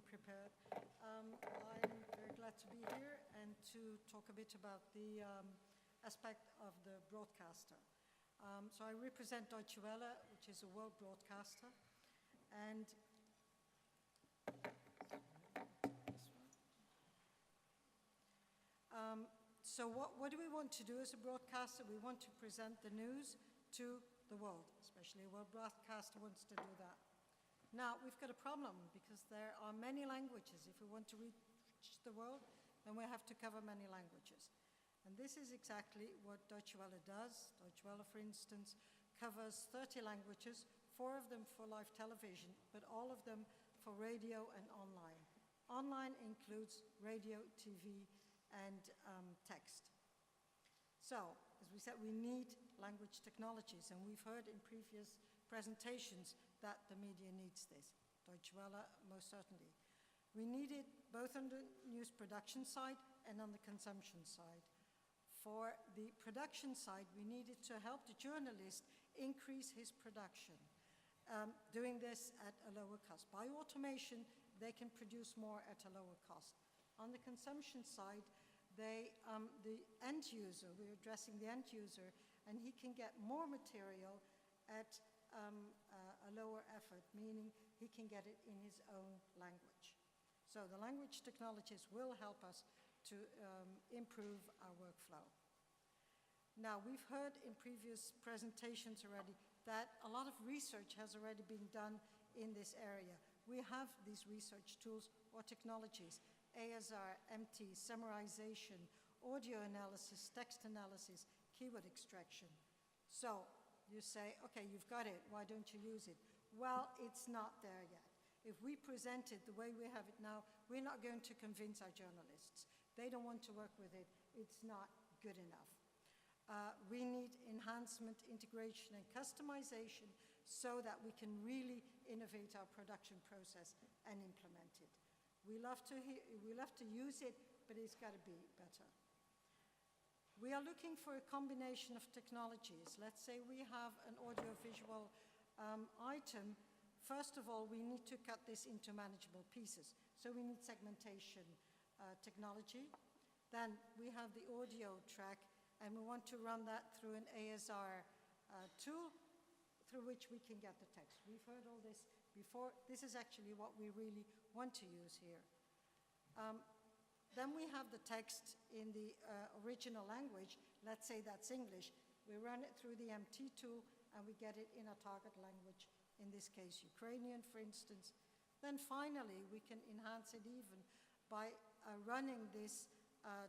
prepared. I'm very glad to be here and to talk a bit about the aspect of the broadcaster. So I represent Deutsche Welle, which is a world broadcaster, and so what do we want to do as a broadcaster? We want to present the news to the world, especially a world broadcaster wants to do that. Now, we've got a problem because there are many languages. If we want to reach the world, then we have to cover many languages. And this is exactly what Deutsche Welle does. Deutsche Welle, for instance, covers 30 languages, 4 of them for live television, but all of them for radio and online. Online includes radio, TV, and text. So, as we said, we need language technologies, and we've heard in previous presentations that the media needs this. Deutsche Welle, most certainly. We need it both on the news production side and on the consumption side. For the production side, we needed to help the journalist increase his production, doing this at a lower cost. By automation, they can produce more at a lower cost. On the consumption side, the end user, we're addressing the end user, and he can get more material at a lower effort, meaning he can get it in his own language. So the language technologies will help us to improve our workflow. Now, we've heard in previous presentations already that a lot of research has already been done in this area. We have these research tools or technologies, ASR, MT, summarization, audio analysis, text analysis, keyword extraction. So you say, okay, you've got it, why don't you use it? Well, it's not there yet. If we present it the way we have it now, we're not going to convince our journalists. They don't want to work with it. It's not good enough. We need enhancement, integration, and customization so that we can really innovate our production process and implement it. We love to use it, but it's got to be better. We are looking for a combination of technologies. Let's say we have an audiovisual item. First of all, we need to cut this into manageable pieces. So we need segmentation technology. Then we have the audio track, and we want to run that through an ASR tool through which we can get the text. We've heard all this before. This is actually what we really want to use here. Then we have the text in the original language. Let's say that's English. We run it through the MT tool, and we get it in a target language, in this case Ukrainian, for instance. Then finally, we can enhance it even by running this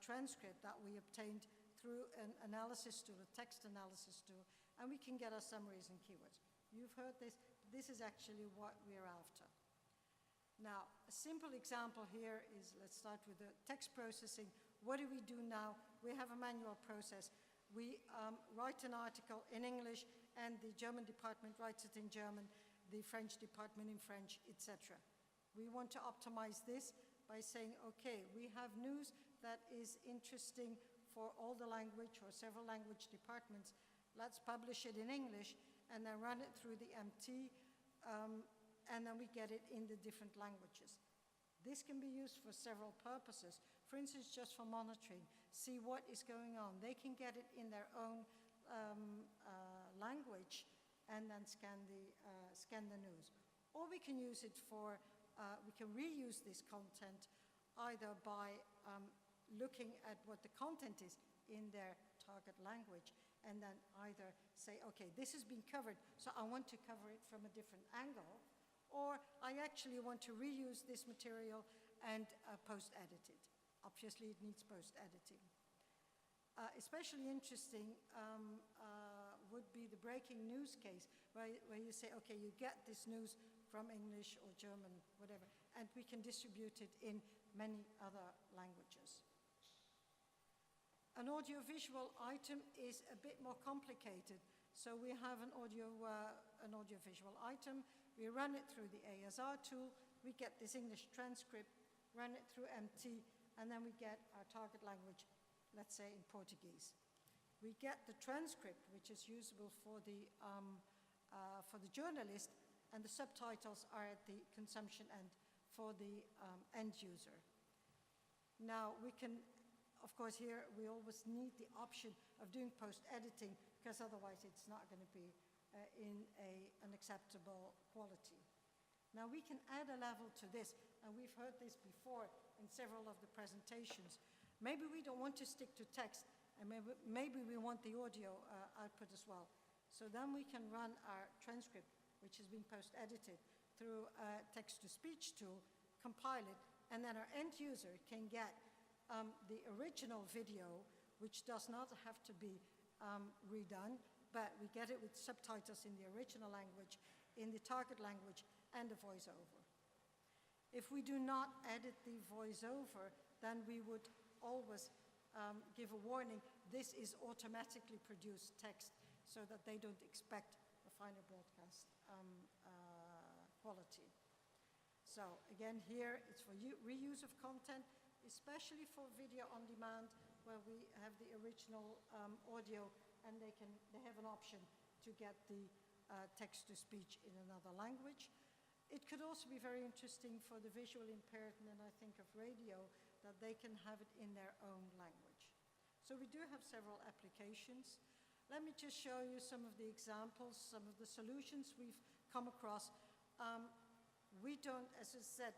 transcript that we obtained through an analysis tool, a text analysis tool, and we can get our summaries and keywords. You've heard this. This is actually what we're after. Now, a simple example here is, let's start with the text processing. What do we do now? We have a manual process. We write an article in English, and the German department writes it in German, the French department in French, etc. We want to optimize this by saying, okay, we have news that is interesting for all the language or several language departments. Let's publish it in English and then run it through the MT, and then we get it in the different languages. This can be used for several purposes. For instance, just for monitoring, see what is going on. They can get it in their own language and then scan the news. Or we can use it for, we can reuse this content either by looking at what the content is in their target language and then either say, okay, this has been covered, so I want to cover it from a different angle, or I actually want to reuse this material and post-edit it. Obviously, it needs post-editing. Especially interesting would be the breaking news case, where you say, okay, you get this news from English or German, whatever, and we can distribute it in many other languages. An audiovisual item is a bit more complicated. So we have an audiovisual item. We run it through the ASR tool. We get this English transcript, run it through MT, and then we get our target language, let's say in Portuguese. We get the transcript, which is usable for the journalist, and the subtitles are at the consumption end for the end user. Now, we can, of course, here we always need the option of doing post-editing, because otherwise it's not going to be in an acceptable quality. Now, we can add a level to this, and we've heard this before in several of the presentations. Maybe we don't want to stick to text, and maybe we want the audio output as well. So then we can run our transcript, which has been post-edited, through a text-to-speech tool, compile it, and then our end user can get the original video, which does not have to be redone, but we get it with subtitles in the original language, in the target language, and a voiceover. If we do not edit the voiceover, then we would always give a warning, this is automatically produced text, so that they don't expect a final broadcast quality. So again, here it's for reuse of content, especially for video on demand, where we have the original audio, and they have an option to get the text-to-speech in another language. It could also be very interesting for the visual impaired, and then I think of radio, that they can have it in their own language. So we do have several applications. Let me just show you some of the examples, some of the solutions we've come across. We don't, as I said,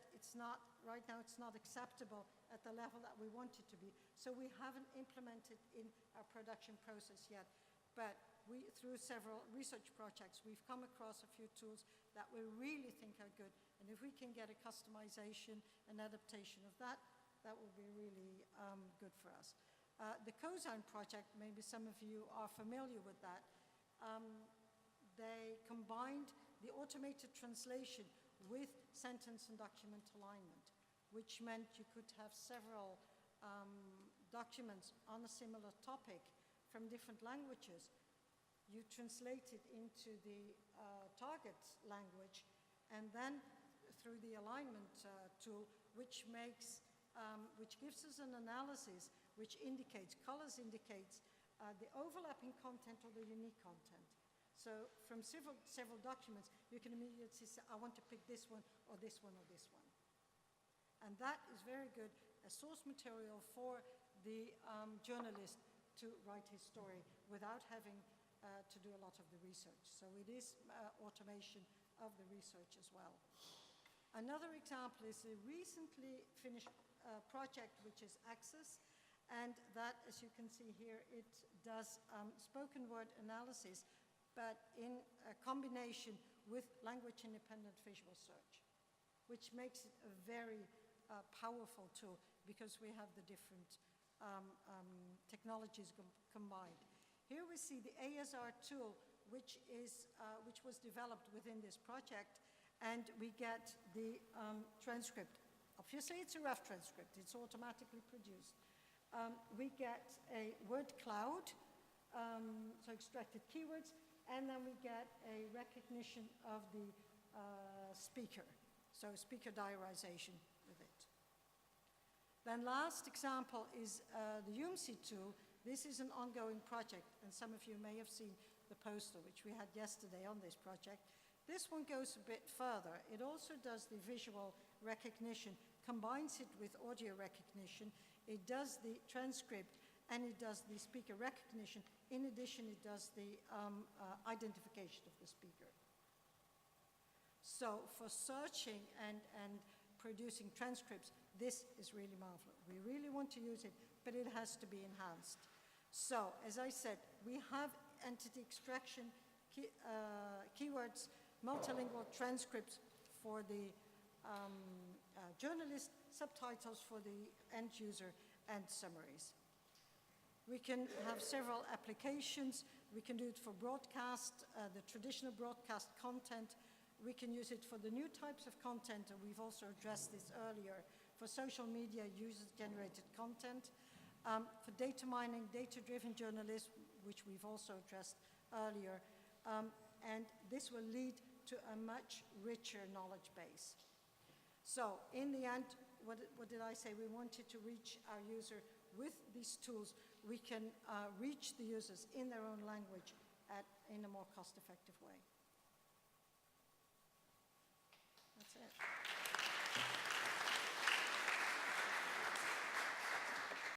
right now it's not acceptable at the level that we want it to be. So we haven't implemented in our production process yet. But through several research projects, we've come across a few tools that we really think are good. And if we can get a customization and adaptation of that, that will be really good for us. The Cosine project, maybe some of you are familiar with that. They combined the automated translation with sentence and document alignment, which meant you could have several documents on a similar topic from different languages. You translate it into the target language, and then through the alignment tool, which gives us an analysis which indicates, colors indicates the overlapping content or the unique content. So from several documents, you can immediately say, I want to pick this one or this one or this one. And that is very good as source material for the journalist to write his story without having to do a lot of the research. So it is automation of the research as well. Another example is a recently finished project, which is Access. And that, as you can see here, it does spoken word analysis, but in a combination with language-independent visual search, which makes it a very powerful tool because we have the different technologies combined. Here we see the ASR tool, which was developed within this project, and we get the transcript. Obviously, it's a rough transcript. It's automatically produced. We get a word cloud, so extracted keywords, and then we get a recognition of the speaker, so speaker diarization with it. Then last example is the UMC tool. This is an ongoing project, and some of you may have seen the poster which we had yesterday on this project. This one goes a bit further. It also does the visual recognition, combines it with audio recognition. It does the transcript, and it does the speaker recognition. In addition, it does the identification of the speaker. So for searching and producing transcripts, this is really marvelous. We really want to use it, but it has to be enhanced. So, as I said, we have entity extraction, keywords, multilingual transcripts for the journalist, subtitles for the end user, and summaries. We can have several applications. We can do it for broadcast, the traditional broadcast content. We can use it for the new types of content, and we've also addressed this earlier, for social media user-generated content, for data mining, data-driven journalism, which we've also addressed earlier, and this will lead to a much richer knowledge base. So in the end, what did I say? We wanted to reach our user with these tools. We can reach the users in their own language in a more cost-effective way.